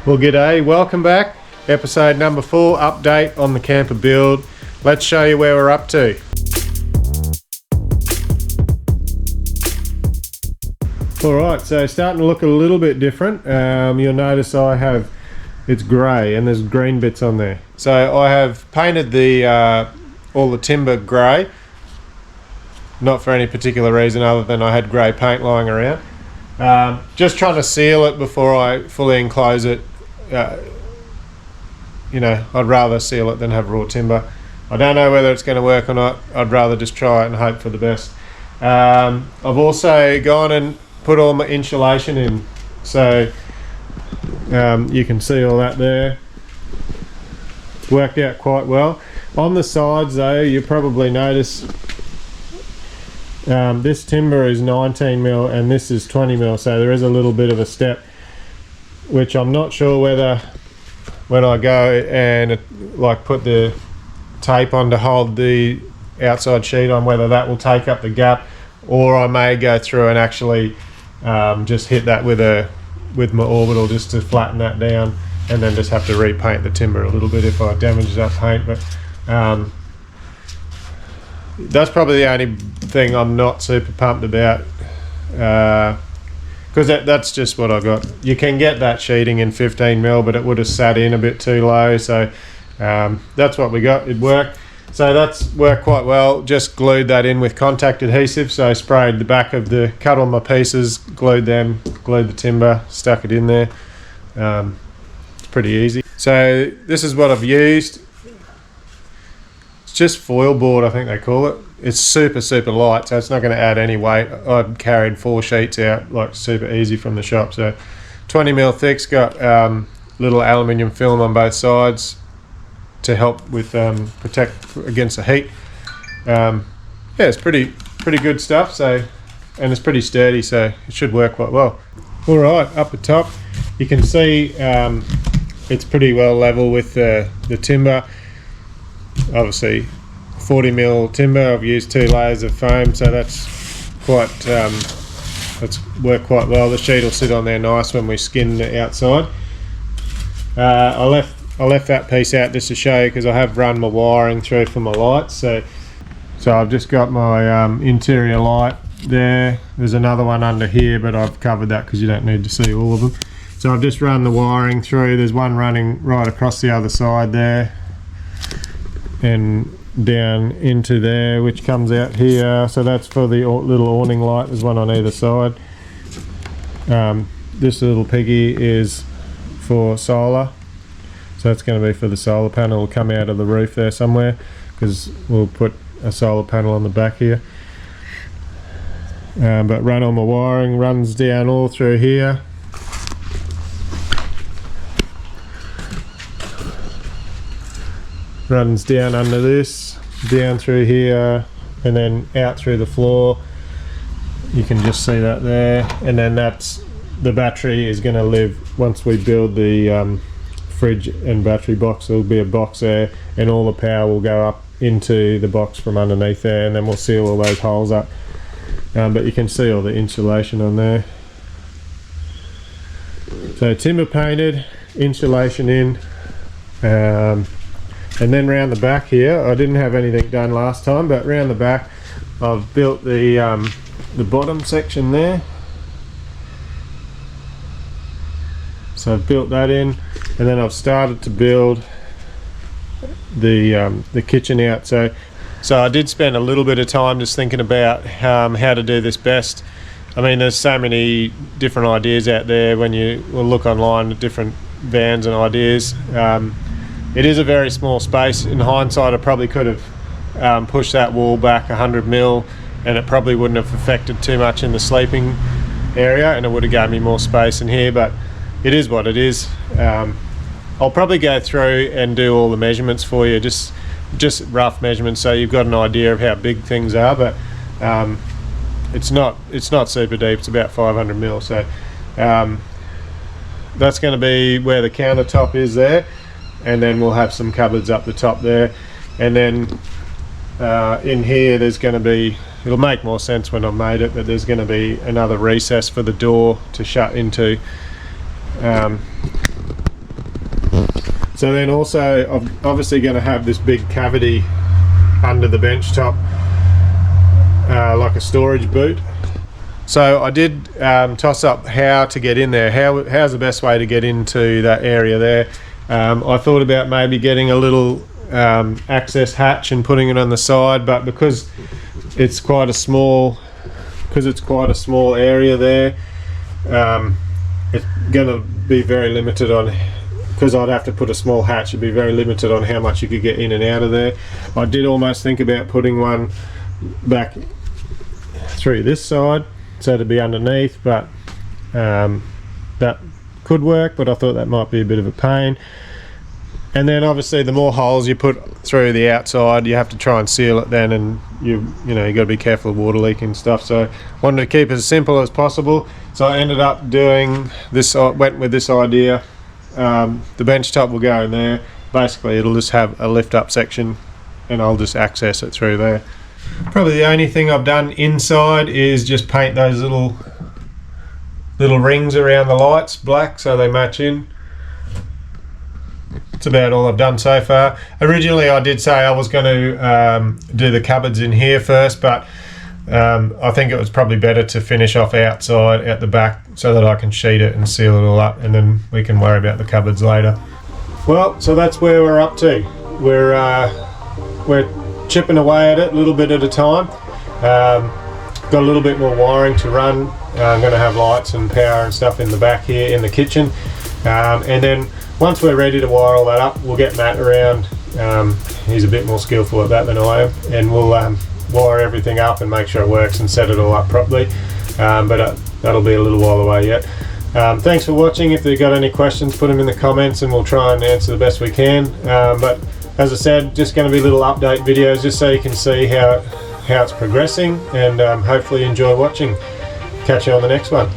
Well, g'day, welcome back. Episode number 4, update on the camper build. Let's show you where we're up to. Alright, so starting to look a little bit different. You'll notice it's grey and there's green bits on there. So I have painted all the timber grey, not for any particular reason other than I had grey paint lying around. Just trying to seal it before I fully enclose it. I'd rather seal it than have raw timber. I don't know whether it's going to work or not. I'd rather just try it and hope for the best. I've also gone and put all my insulation in, so you can see all that there. Worked out quite well. On the sides though, you probably notice this timber is 19mm and this is 20mm, so there is a little bit of a step, which I'm not sure whether when I go and put the tape on to hold the outside sheet on, whether that will take up the gap, or I may go through and actually just hit that with my orbital just to flatten that down, and then just have to repaint the timber a little bit if I damage that paint. But that's probably the only thing I'm not super pumped about, because that's just what I got. You can get that sheeting in 15mm, but it would have sat in a bit too low, so that's what we got. It worked. So that's worked quite well. Just glued that in with contact adhesive, so I sprayed the back of cut all my pieces, glued the timber, stuck it in there. It's pretty easy. So this is what I've used. It's just foil board, I think they call it. It's super light, so it's not going to add any weight. I carried 4 sheets out, super easy from the shop. So 20mm thick's got little aluminium film on both sides to help with protect against the heat. It's pretty good stuff. So, and it's pretty sturdy, so it should work quite well. All right, up the top, you can see it's pretty well level with the timber. Obviously 40mm timber. I've used 2 layers of foam, so that's worked quite well. The sheet will sit on there nice when we skin the outside. I left that piece out just to show you because I have run my wiring through for my lights. So I've just got my interior light there. There's another one under here, but I've covered that because you don't need to see all of them. So I've just run the wiring through. There's one running right across the other side there and down into there, which comes out here. So that's for the little awning light. There's one on either side. This little piggy is for solar, so it's going to be for the solar panel. Will come out of the roof there somewhere, because we'll put a solar panel on the back here. But run all my wiring, runs down all through here. Runs down under this, down through here, and then out through the floor. You can just see that there, and then that's the battery is going to live once we build the fridge and battery box. There'll be a box there, and all the power will go up into the box from underneath there, and then we'll seal all those holes up. But you can see all the insulation on there. So timber painted, insulation in. And then round the back here, I didn't have anything done last time, but round the back I've built the bottom section there. So I've built that in, and then I've started to build the kitchen out. So I did spend a little bit of time just thinking about how to do this best. I mean, there's so many different ideas out there when you look online at different vans and ideas. It is a very small space. In hindsight, I probably could have pushed that wall back 100mm, and it probably wouldn't have affected too much in the sleeping area, and it would have given me more space in here, but it is what it is. I'll probably go through and do all the measurements for you, just rough measurements, so you've got an idea of how big things are, but it's not super deep. It's about 500mm, so that's going to be where the countertop is there. And then we'll have some cupboards up the top there, and then in here there's going to be, it'll make more sense when I've made it, but there's going to be another recess for the door to shut into. So then also I'm obviously going to have this big cavity under the bench top, like a storage boot. So I did toss up how to get in there. How's the best way to get into that area there? I thought about maybe getting a little access hatch and putting it on the side, but because it's quite a small area there, it's going to be very limited on, because I'd have to put a small hatch, it'd be very limited on how much you could get in and out of there. I did almost think about putting one back through this side so to be underneath, but that could work, but I thought that might be a bit of a pain. And then obviously the more holes you put through the outside, you have to try and seal it then, and you know you got to be careful of water leak and stuff. So I wanted to keep it as simple as possible. So I ended up doing this, went with this idea. The bench top will go in there. Basically it'll just have a lift up section and I'll just access it through there. Probably the only thing I've done inside is just paint those little rings around the lights black so they match in. That's about all I've done so far. Originally I did say I was going to do the cupboards in here first, but I think it was probably better to finish off outside at the back so that I can sheet it and seal it all up, and then we can worry about the cupboards later. Well, so that's where we're up to. We're chipping away at it a little bit at a time. Got a little bit more wiring to run. I'm going to have lights and power and stuff in the back here in the kitchen, and then once we're ready to wire all that up, we'll get Matt around. He's a bit more skillful at that than I am, and we'll wire everything up and make sure it works and set it all up properly, but that'll be a little while away yet. Thanks for watching. If you've got any questions, put them in the comments and we'll try and answer the best we can, but as I said, just going to be little update videos just so you can see how it's progressing, and hopefully enjoy watching. Catch you on the next one.